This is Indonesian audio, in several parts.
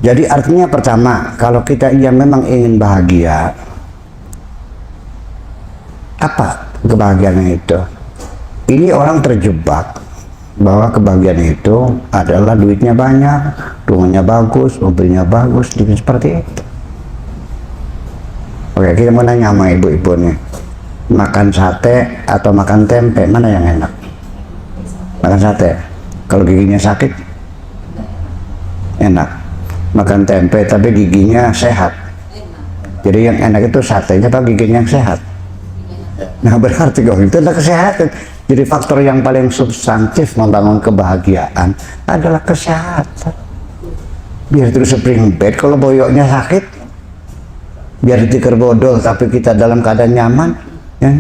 Jadi artinya pertama, kalau kita memang ingin bahagia, apa kebahagiaan itu? Ini orang terjebak bahwa kebahagiaan itu adalah duitnya banyak, rumahnya bagus, mobilnya bagus, seperti itu. Oke, kita mau nanya sama ibu-ibu nih, makan sate atau makan tempe, mana yang enak? Makan sate. Kalau giginya sakit, enak. Makan tempe tapi giginya sehat. Jadi yang enak itu satenya apa giginya yang sehat? Nah berarti itu adalah kesehatan. Jadi faktor yang paling substantif membangun kebahagiaan adalah kesehatan. Biar terus spring bed kalau boyoknya sakit, biar tikar bodol tapi kita dalam keadaan nyaman, ya.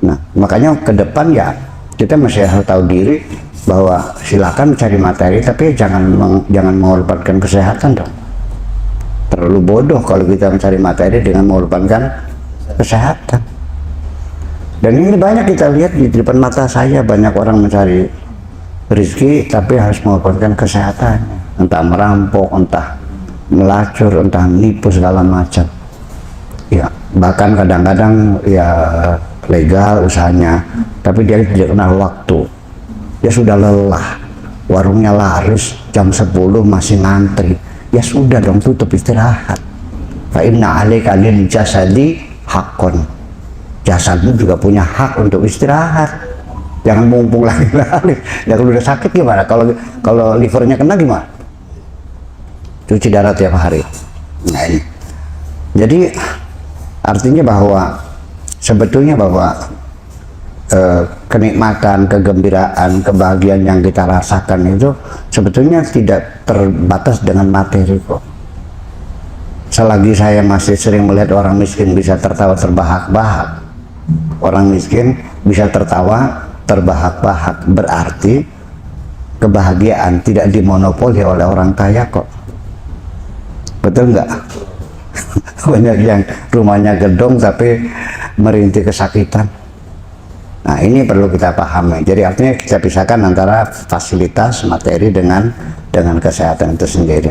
Nah makanya ke depan ya kita masih harus tahu diri bahwa silakan cari materi tapi jangan mengorbankan kesehatan dong. Terlalu bodoh kalau kita mencari materi dengan mengorbankan kesehatan. Dan ini banyak kita lihat di depan mata saya, banyak orang mencari rezeki tapi harus mengorbankan kesehatannya, entah merampok, entah melacur, entah nipu segala macam. Ya bahkan kadang-kadang ya legal usahanya tapi dia tidak kenal waktu. Ya sudah lelah, warungnya laris, jam 10 masih ngantri, ya sudah dong tutup, istirahat. Fa inna 'alaika lil jasadi haqqun. Jasadmu juga punya hak untuk istirahat. Jangan mumpung lagi laris. Ya kalau udah sakit gimana? Kalau livernya kena gimana? Cuci darah tiap hari. Nah ini. Jadi artinya bahwa sebetulnya bahwa kenikmatan, kegembiraan, kebahagiaan yang kita rasakan itu sebetulnya tidak terbatas dengan materi kok. Selagi saya masih sering melihat orang miskin bisa tertawa terbahak-bahak, orang miskin bisa tertawa terbahak-bahak, berarti kebahagiaan tidak dimonopoli oleh orang kaya kok. Betul nggak? Banyak yang rumahnya gedung tapi merintih kesakitan. Nah ini perlu kita pahami. Jadi artinya kita pisahkan antara fasilitas materi dengan kesehatan itu sendiri.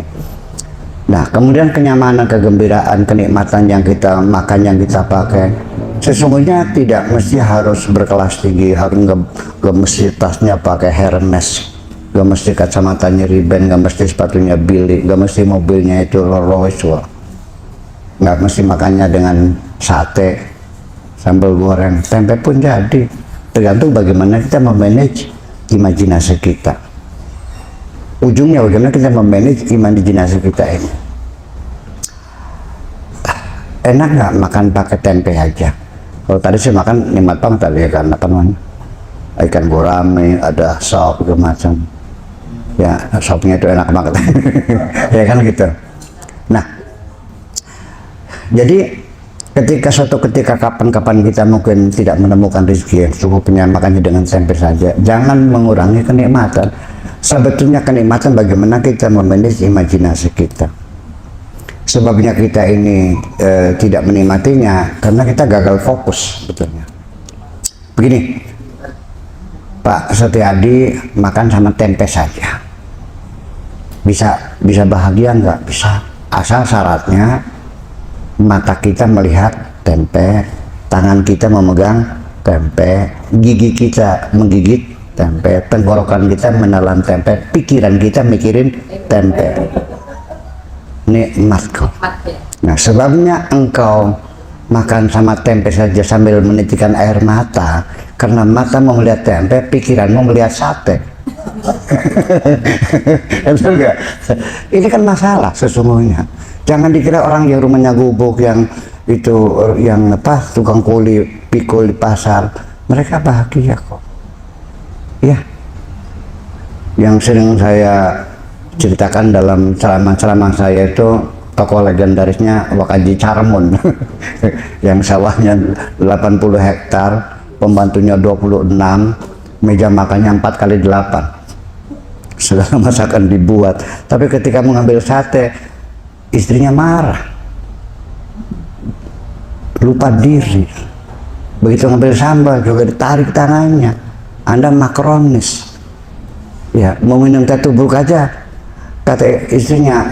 Nah kemudian kenyamanan, kegembiraan, kenikmatan yang kita makan, yang kita pakai, sesungguhnya tidak mesti harus berkelas tinggi, harus nggak mesti tasnya pakai Hermes, nggak mesti kacamatanya Ray-Ban, nggak mesti sepatunya Billy, nggak mesti mobilnya itu Rolls Royce, nggak mesti makannya dengan sate, sambal goreng, tempe pun jadi. Tergantung bagaimana kita memanage imajinasi kita. Ujungnya bagaimana kita memanage imajinasi kita ini. Enak nggak makan pakai tempe aja? Kalau tadi saya makan nikmat banget tadi ya, kan apa namanya, ikan gurame, ada sop segala macam. Ya sopnya itu enak banget. Ya kan gitu. Nah, jadi suatu ketika kapan-kapan kita mungkin tidak menemukan rezeki yang cukupnya, makanya dengan tempe saja. Jangan mengurangi kenikmatan. Sebetulnya kenikmatan bagaimana kita memanage imajinasi kita. Sebabnya kita ini tidak menikmatinya karena kita gagal fokus sebetulnya. Begini, Pak Setiadi makan sama tempe saja. Bisa bahagia nggak? Bisa. Asal syaratnya mata kita melihat tempe, tangan kita memegang tempe, gigi kita menggigit tempe, tenggorokan kita menelan tempe, pikiran kita mikirin tempe. Nikmatku. Nah sebabnya engkau makan sama tempe saja sambil menitikkan air mata, karena mata mau melihat tempe, pikiran mau melihat sate. Ini kan masalah sesungguhnya. Jangan dikira orang yang rumahnya gubuk, yang itu, yang apa, tukang kuli pikul di pasar, mereka bahagia kok. Ya, yang sering saya ceritakan dalam ceramah-ceramah saya itu tokoh legendarisnya Wakaji Carmun yang sawahnya 80 hektar, pembantunya 26, meja makannya 4x8, segala masakan dibuat. Tapi ketika mengambil sate, istrinya marah, lupa diri. Begitu ngambil sambal juga ditarik tangannya, Anda makronis. Ya, mau minum teh tubruk aja, kata istrinya,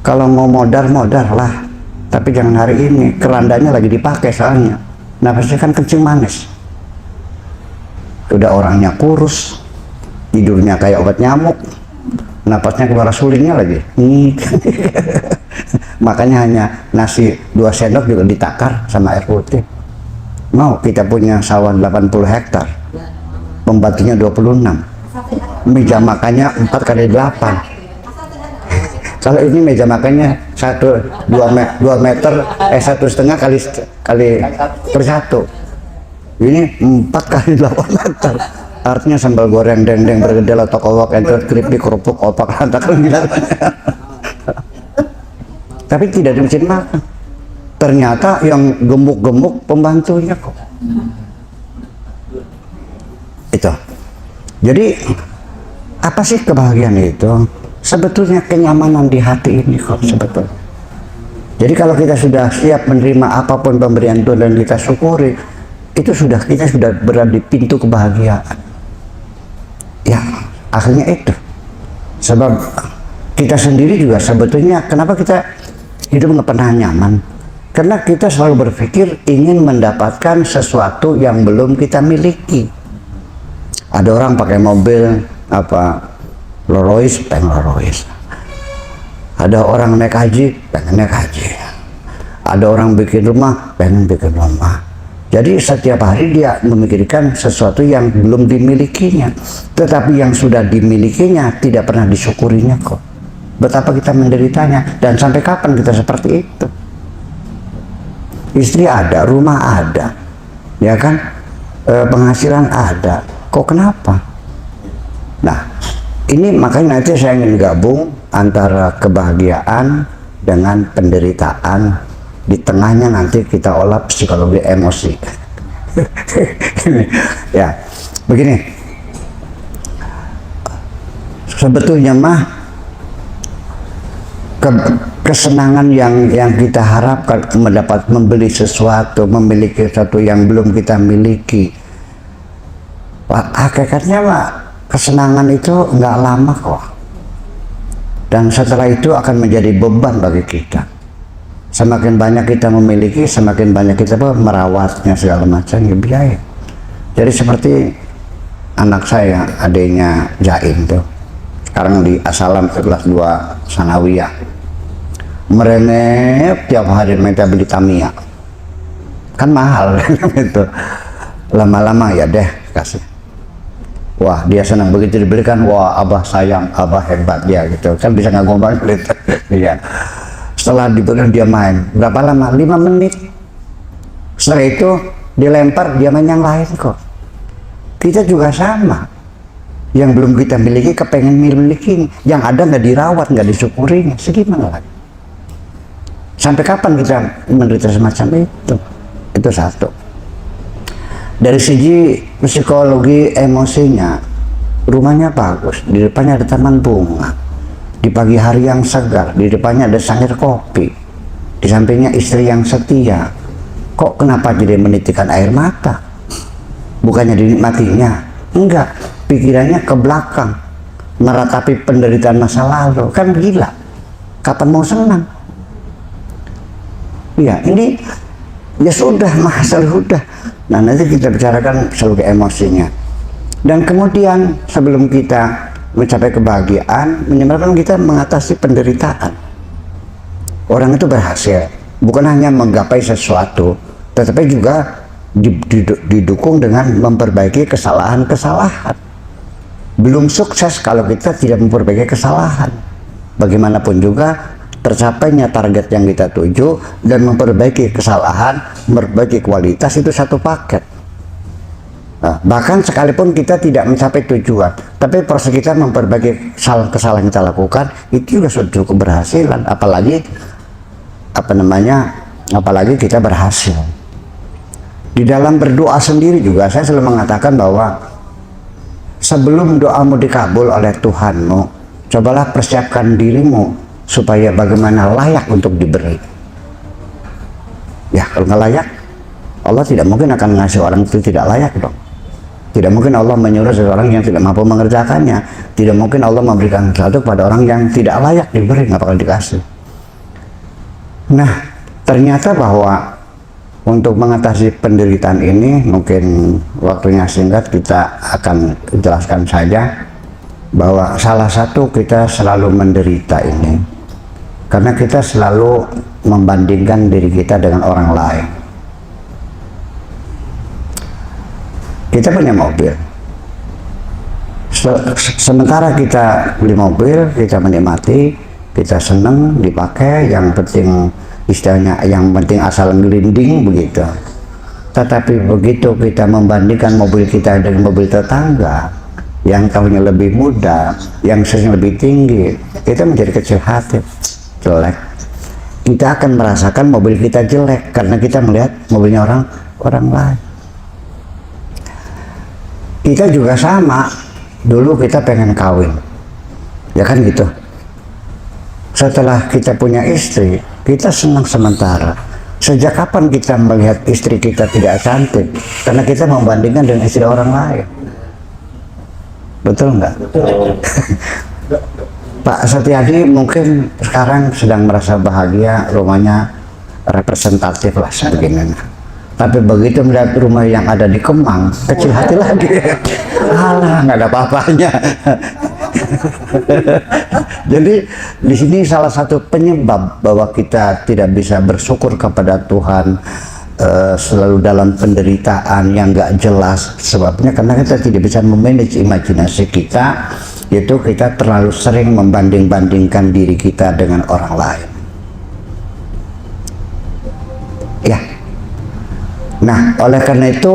Kalau mau modar lah, tapi jangan hari ini, kerandanya lagi dipakai soalnya. Nafasnya kan kencing manis. Udah orangnya kurus, tidurnya kayak obat nyamuk, napasnya keluar sulingnya lagi. Makanya hanya nasi 2 sendok juga ditakar sama air putih. Mau kita punya sawah 80 hektar, pembantunya 26, meja makannya 4 kali 8. Kalau ini meja makannya 2 meter, 1,5 kali per 1. Ini 4 kali 8 meter. Artinya sambal goreng, dendeng, bergedel, atau kowak, entot, keripik, kerupuk, opak, lantakan gila. Tapi tidak di mesin makan. Ternyata yang gemuk-gemuk pembantunya kok. Itu. Jadi apa sih kebahagiaan itu? Sebetulnya kenyamanan di hati ini kok sebetulnya. Jadi kalau kita sudah siap menerima apapun pemberian Tuhan dan kita syukuri, itu kita sudah berada di pintu kebahagiaan. Ya, akhirnya itu. Sebab kita sendiri juga sebetulnya kenapa kita hidup nggak pernah nyaman? Karena kita selalu berpikir ingin mendapatkan sesuatu yang belum kita miliki. Ada orang pakai mobil Rolls Royce, pengen Rolls Royce. Ada orang naik haji, pengen naik haji. Ada orang bikin rumah, pengen bikin rumah. Jadi setiap hari dia memikirkan sesuatu yang belum dimilikinya. Tetapi yang sudah dimilikinya tidak pernah disyukurinya kok. Betapa kita menderitanya, dan sampai kapan kita seperti itu? Istri ada, rumah ada, ya kan? Penghasilan ada. Kok kenapa? Nah, ini makanya nanti saya ingin gabung antara kebahagiaan dengan penderitaan. Di tengahnya nanti kita olah psikologi emosi. Ya, begini. Sebetulnya mah kesenangan yang kita harapkan, membeli sesuatu, memiliki sesuatu yang belum kita miliki. Hakikatnya mah kesenangan itu nggak lama kok. Dan setelah itu akan menjadi beban bagi kita. Semakin banyak kita memiliki, semakin banyak kita merawatnya segala macam biaya. Jadi seperti anak saya, adiknya Jain tuh, sekarang di Asalam kelas 2 Sanawiyah, merenep tiap hari minta beli Tamiya, kan mahal gitu. Lama-lama ya deh kasih. Wah, dia senang begitu dibelikan. Wah, abah sayang, abah hebat ya gitu. Kan bisa ngomong gitu. Iya. Setelah diberikan dia main. Berapa lama? 5 menit. Setelah itu dilempar, dia main yang lain kok. Kita juga sama. Yang belum kita miliki kepengen miliki, yang ada nggak dirawat, nggak disyukurinya. Segimana lagi? Sampai kapan kita menderita semacam itu? Itu satu. Dari segi psikologi emosinya, rumahnya bagus, di depannya ada taman bunga, di pagi hari yang segar, di depannya ada sangir kopi, di sampingnya istri yang setia. Kok kenapa jadi menitikan air mata? Bukannya dinikmatinya? Enggak, pikirannya ke belakang, meratapi penderitaan masa lalu. Kan gila, kapan mau senang? Ya ini ya sudah, masalah sudah. Nah, nanti kita bicarakan selalu emosinya. Dan kemudian sebelum kita mencapai kebahagiaan, menyebabkan kita mengatasi penderitaan. Orang itu berhasil bukan hanya menggapai sesuatu, tetapi juga didukung dengan memperbaiki kesalahan-kesalahan. Belum sukses kalau kita tidak memperbaiki kesalahan. Bagaimanapun juga tercapainya target yang kita tuju dan memperbaiki kesalahan, memperbaiki kualitas itu satu paket. Nah, bahkan sekalipun kita tidak mencapai tujuan, tapi proses kita memperbaiki kesalahan yang kita lakukan itu juga sudah cukup keberhasilan. Apalagi apalagi kita berhasil. Di dalam berdoa sendiri juga saya selalu mengatakan bahwa sebelum doamu dikabul oleh Tuhanmu, cobalah persiapkan dirimu supaya bagaimana layak untuk diberi. Ya, kalau nggak layak, Allah tidak mungkin akan ngasih orang itu tidak layak dong. Tidak mungkin Allah menyuruh seseorang yang tidak mampu mengerjakannya. Tidak mungkin Allah memberikan sesuatu kepada orang yang tidak layak diberi, nggak bakal dikasih. Nah, ternyata bahwa untuk mengatasi penderitaan ini, mungkin waktunya singkat, kita akan jelaskan saja bahwa salah satu kita selalu menderita ini karena kita selalu membandingkan diri kita dengan orang lain. Kita punya mobil, sementara kita beli mobil, kita menikmati, kita senang dipakai, yang penting istilahnya, yang penting asal ngelinding begitu. Tetapi begitu kita membandingkan mobil kita dengan mobil tetangga yang tahunnya lebih muda, yang sesnya lebih tinggi, kita menjadi kecil hati, jelek. Kita akan merasakan mobil kita jelek karena kita melihat mobilnya orang lain. Kita juga sama, dulu kita pengen kawin, ya kan gitu. Setelah kita punya istri, kita senang sementara. Sejak kapan kita melihat istri kita tidak cantik? Karena kita membandingkan dengan istri orang lain. Betul nggak? Pak Setiadi mungkin sekarang sedang merasa bahagia, rumahnya representatif lah sebegini. Tapi begitu melihat rumah yang ada di Kemang, kecil hati lagi. Alah, nggak ada apa-apanya. Jadi di sini salah satu penyebab bahwa kita tidak bisa bersyukur kepada Tuhan, selalu dalam penderitaan yang nggak jelas sebabnya karena kita tidak bisa memanage imajinasi kita, yaitu kita terlalu sering membanding-bandingkan diri kita dengan orang lain. Ya. Nah, oleh karena itu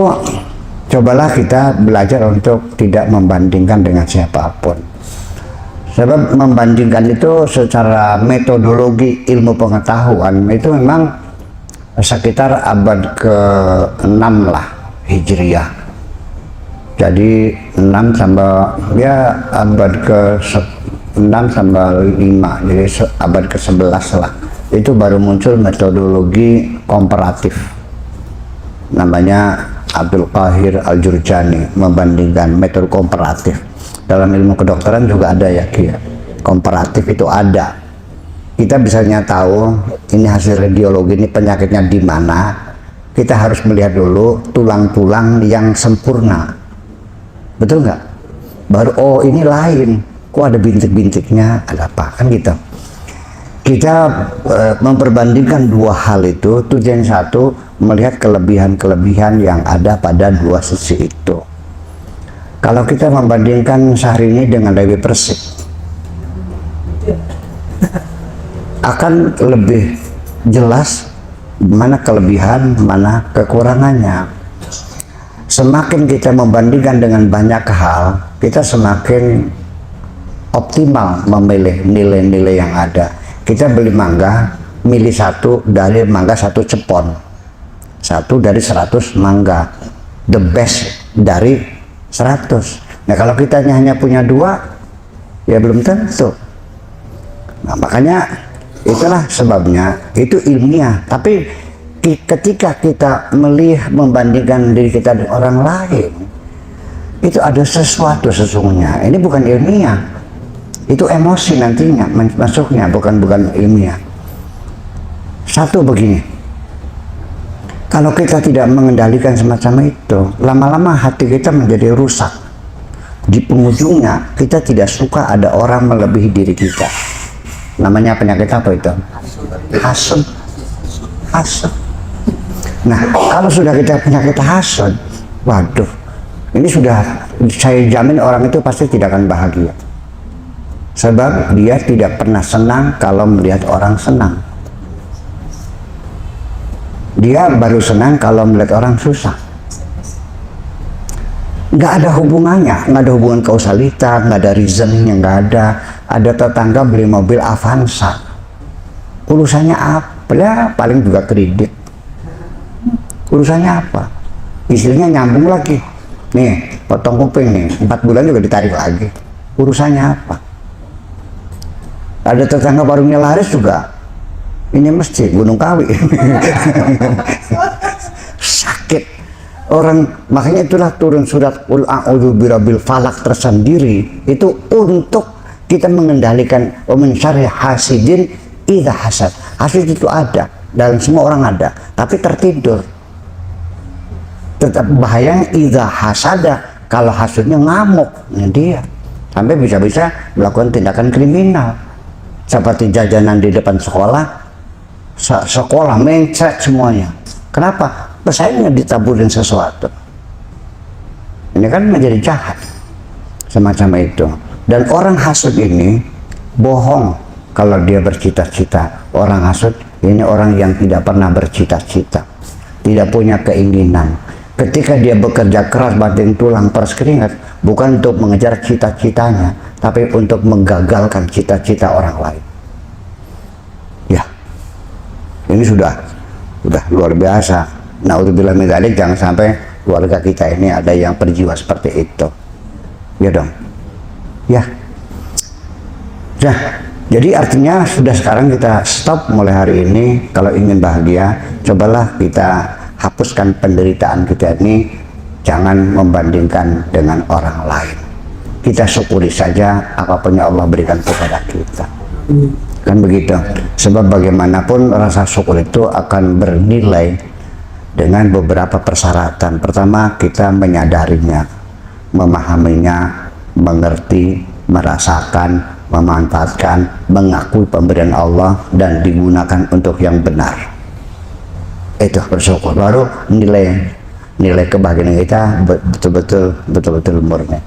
cobalah kita belajar untuk tidak membandingkan dengan siapapun. Sebab membandingkan itu secara metodologi ilmu pengetahuan itu memang sekitar abad ke-6 lah Hijriah. Jadi 6 sampai ya abad ke-6 sampai 5, jadi abad ke-11 lah. Itu baru muncul metodologi komparatif. Namanya Abdul Qahir Al-Jurjani, membandingkan metode komparatif. Dalam ilmu kedokteran juga ada ya, komparatif itu ada. Kita bisanya tahu ini hasil radiologi, ini penyakitnya di mana. Kita harus melihat dulu tulang-tulang yang sempurna, betul nggak? Baru oh ini lain, kok ada bintik-bintiknya, ada apa kan gitu. Kita memperbandingkan dua hal itu, tujuan satu melihat kelebihan-kelebihan yang ada pada dua sisi itu. Kalau kita membandingkan Syahrini dengan Dewi Persik, akan lebih jelas mana kelebihan, mana kekurangannya. Semakin kita membandingkan dengan banyak hal, kita semakin optimal memilih nilai-nilai yang ada. Kita beli mangga, milih satu dari mangga satu cepon, satu dari 100 mangga, the best dari 100. Nah kalau kita hanya punya 2, ya belum tentu. Nah makanya itulah sebabnya, itu ilmiah. Tapi ketika kita melihat membandingkan diri kita dengan orang lain, itu ada sesuatu sesungguhnya. Ini bukan ilmiah, itu emosi nantinya masuknya, bukan ilmiah. Satu begini, kalau kita tidak mengendalikan semacam itu, lama-lama hati kita menjadi rusak. Di penghujungnya kita tidak suka ada orang melebihi diri kita. Namanya penyakit apa itu? Hasud. Hasud. Nah, kalau sudah kita penyakit hasud, waduh, ini sudah saya jamin orang itu pasti tidak akan bahagia. Sebab dia tidak pernah senang kalau melihat orang senang. Dia baru senang kalau melihat orang susah. Nggak ada hubungannya, nggak ada hubungan kausalita, nggak ada reasoningnya, nggak ada. Ada tetangga beli mobil Avanza, urusannya apa? Ya paling juga kredit. Urusannya apa? Istrinya nyambung lagi. Nih, potong kuping nih, 4 bulan juga ditarik lagi. Urusannya apa? Ada tetangga warungnya laris juga. Ini mesti Gunung Kawi. Sakit. Orang, makanya itulah turun surat Qul a'udzu birabbil falaq tersendiri. Itu untuk kita mengendalikan wa min syarri hasidin idza hasad. Hasud itu ada, dan semua orang ada, tapi tertidur. Tetap bahayanya idza hasada, kalau hasudnya ngamuk, ini dia. Sampai bisa-bisa melakukan tindakan kriminal. Seperti jajanan di depan sekolah, sekolah mencret semuanya. Kenapa? Pesaingnya ditaburin sesuatu. Ini kan menjadi jahat. Semacam itu. Dan orang hasud ini bohong kalau dia bercita-cita. Orang hasud ini orang yang tidak pernah bercita-cita, tidak punya keinginan. Ketika dia bekerja keras banting tulang peras keringat, bukan untuk mengejar cita-citanya, tapi untuk menggagalkan cita-cita orang lain. Ya, ini sudah luar biasa. Naudzubillah min dzalik, jangan sampai keluarga kita ini ada yang berjiwa seperti itu. Ya dong. Ya. Nah, jadi artinya sudah sekarang kita stop mulai hari ini. Kalau ingin bahagia, cobalah kita hapuskan penderitaan kita ini, jangan membandingkan dengan orang lain. Kita syukuri saja apapun yang Allah berikan kepada kita. Kan begitu. Sebab bagaimanapun rasa syukur itu akan bernilai dengan beberapa persyaratan. Pertama, kita menyadarinya, memahaminya, mengerti, merasakan, memanfaatkan, mengakui pemberian Allah dan digunakan untuk yang benar. Itu bersyukur, baru nilai kebahagiaan kita betul-betul murni.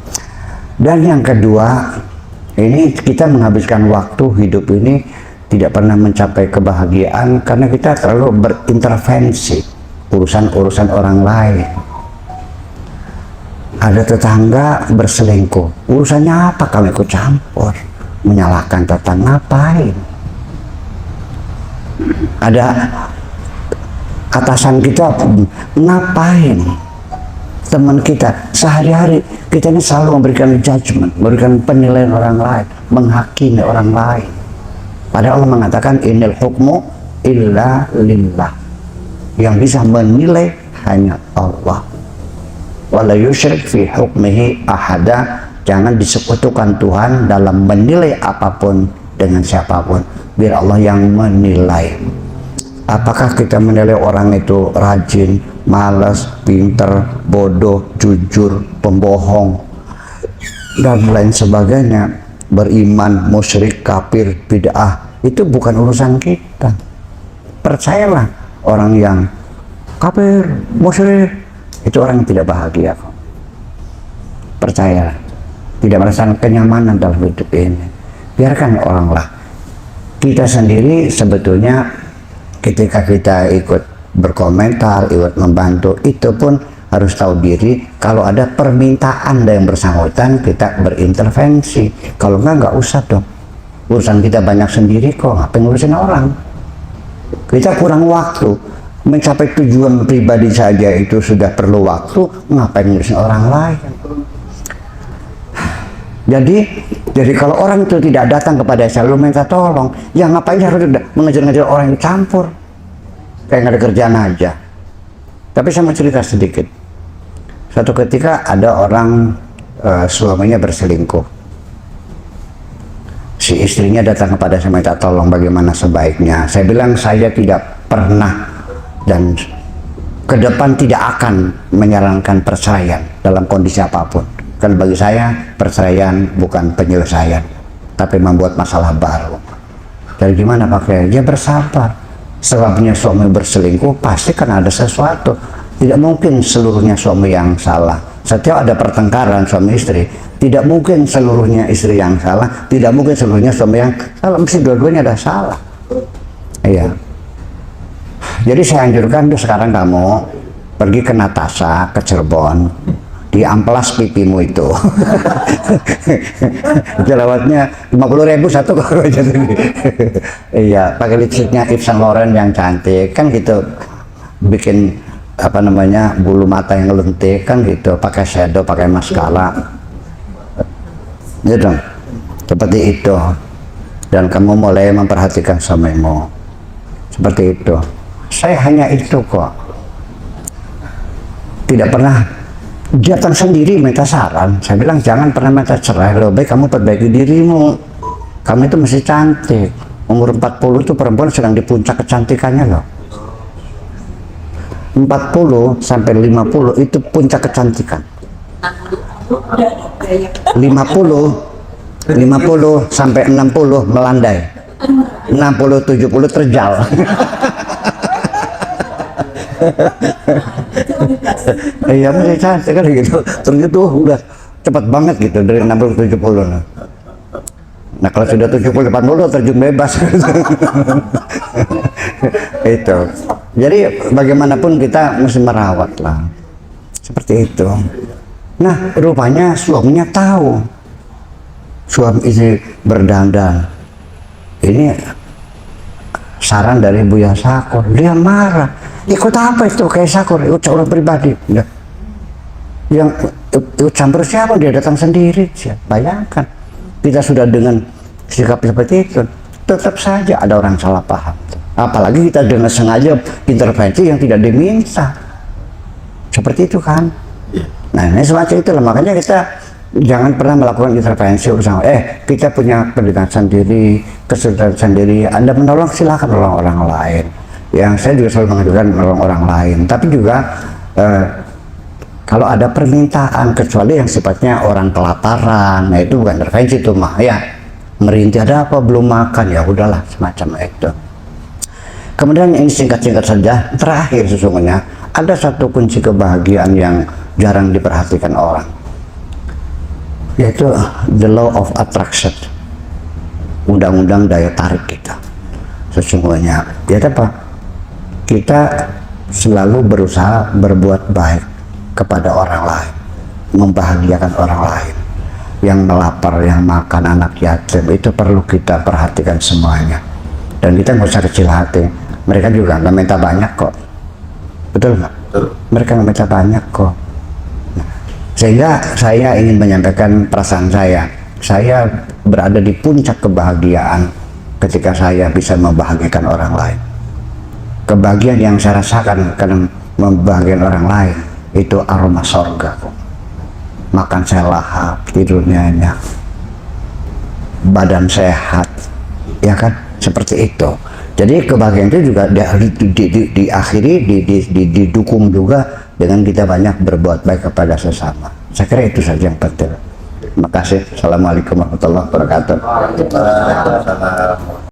Dan yang kedua, ini kita menghabiskan waktu hidup ini tidak pernah mencapai kebahagiaan karena kita terlalu berintervensi urusan orang lain. Ada tetangga berselingkuh, urusannya apa kami ikut campur? Menyalahkan tetangga, ngapain? Ada atasan kita, ngapain? Teman kita, sehari-hari kita ini selalu memberikan judgment, memberikan penilaian orang lain, menghakimi orang lain. Padahal Allah mengatakan innal hukmu illa lillah. Yang bisa menilai hanya Allah. Wala yusyrik fi hukmihi ahada. Jangan disekutukan Tuhan dalam menilai apapun dengan siapapun. Biar Allah yang menilai. Apakah kita menilai orang itu rajin, malas, pinter, bodoh, jujur, pembohong, dan lain sebagainya, beriman, musyrik, kafir, bid'ah, itu bukan urusan kita. Percayalah, orang yang kafir, musyrik, itu orang yang tidak bahagia. Percayalah, tidak merasakan kenyamanan dalam hidup ini. Biarkan oranglah. Kita sendiri sebetulnya ketika kita ikut berkomentar, ikut membantu, itu pun harus tahu diri. Kalau ada permintaan dari yang bersangkutan, kita berintervensi. Kalau nggak usah dong. Urusan kita banyak sendiri kok, ngapain ngurusin orang? Kita kurang waktu. Mencapai tujuan pribadi saja itu sudah perlu waktu, ngapain ngurusin orang lain? Jadi kalau orang itu tidak datang kepada saya, lu minta tolong, ya ngapain harus mengejar-ngejar orang yang campur? Kayak nggak ada kerjaan aja. Tapi saya mau cerita sedikit. Suatu ketika ada orang suaminya berselingkuh. Si istrinya datang kepada saya minta tolong bagaimana sebaiknya. Saya bilang saya tidak pernah dan ke depan tidak akan menyarankan perceraian dalam kondisi apapun. Kan bagi saya perceraian bukan penyelesaian, tapi membuat masalah baru. Jadi gimana pakai? Ya bersabar. Sebabnya suami berselingkuh pasti kan ada sesuatu. Tidak mungkin seluruhnya suami yang salah. Setiap ada pertengkaran suami istri, tidak mungkin seluruhnya istri yang salah, tidak mungkin seluruhnya suami yang salah. Mesti dua-duanya ada salah. Iya. Jadi saya anjurkan tuh sekarang kamu pergi ke Natasha, ke Cirebon, diamplas pipimu itu. Jerawatnya 50.000 satu kalau jadi. Iya, pakai lipstiknya Yves Saint Laurent yang cantik kan gitu, bikin apa namanya bulu mata yang lentik kan gitu, pakai shadow, pakai maskara, gitu seperti itu. Dan kamu mulai memperhatikan suamimu seperti itu. Saya hanya itu kok, tidak pernah datang sendiri minta saran. Saya bilang jangan pernah minta cerai, lebih baik kamu perbaiki dirimu. Kamu itu mesti cantik, Umur 40 itu perempuan sedang di puncak kecantikannya loh. 40 sampai 50 itu puncak kecantikan. 50 sampai 60 melandai. 60 70 terjal. Iya, masih cantik kan gitu. Terus itu udah cepat banget gitu dari 60 ke 70. Nah kalau sudah 70 80 terjun bebas. Itu. Jadi bagaimanapun kita mesti merawat lah. Seperti itu. Nah, rupanya suaminya tahu. Suami istri berdandan. Ini saran dari Buya Sakur. Dia marah. Ikut apa itu kayak Sakur? Ikut orang pribadi. Ya. Yang ikut campur siapa? Dia datang sendiri. Bayangkan. Kita sudah dengan sikap seperti itu, tetap saja ada orang salah paham. Apalagi kita dengan sengaja intervensi yang tidak diminta. Seperti itu kan. Nah ini semacam itulah, makanya kita jangan pernah melakukan intervensi urusan. Kita punya pendidikan sendiri, kesulitan sendiri. Anda menolong silakan orang lain. Yang saya juga selalu mengajukan menolong orang lain. Tapi juga kalau ada permintaan, kecuali yang sifatnya orang kelaparan, nah itu bukan intervensi itu mah ya. Merintih ada apa belum makan, ya udahlah semacam itu. Kemudian ini singkat-singkat saja, terakhir sesungguhnya ada satu kunci kebahagiaan yang jarang diperhatikan orang, yaitu the law of attraction, undang-undang daya tarik kita. Sesungguhnya ya apa, kita selalu berusaha berbuat baik kepada orang lain, membahagiakan orang lain. Yang melapar, yang makan, anak yatim, itu perlu kita perhatikan semuanya. Dan kita nggak usah kecil hati. Mereka juga nggak minta banyak kok. Betul nggak? Mereka nggak minta banyak kok. Nah, sehingga saya ingin menyampaikan perasaan saya. Saya berada di puncak kebahagiaan ketika saya bisa membahagiakan orang lain. Kebahagiaan yang saya rasakan karena membahagiakan orang lain itu aroma sorga kok. Makan saya lahap, tidurnya enak, badan sehat, ya kan, seperti itu. Jadi kebahagiaan itu juga diakhiri, didukung juga dengan kita banyak berbuat baik kepada sesama. Saya kira itu saja yang penting. Terima kasih. Assalamualaikum warahmatullahi wabarakatuh.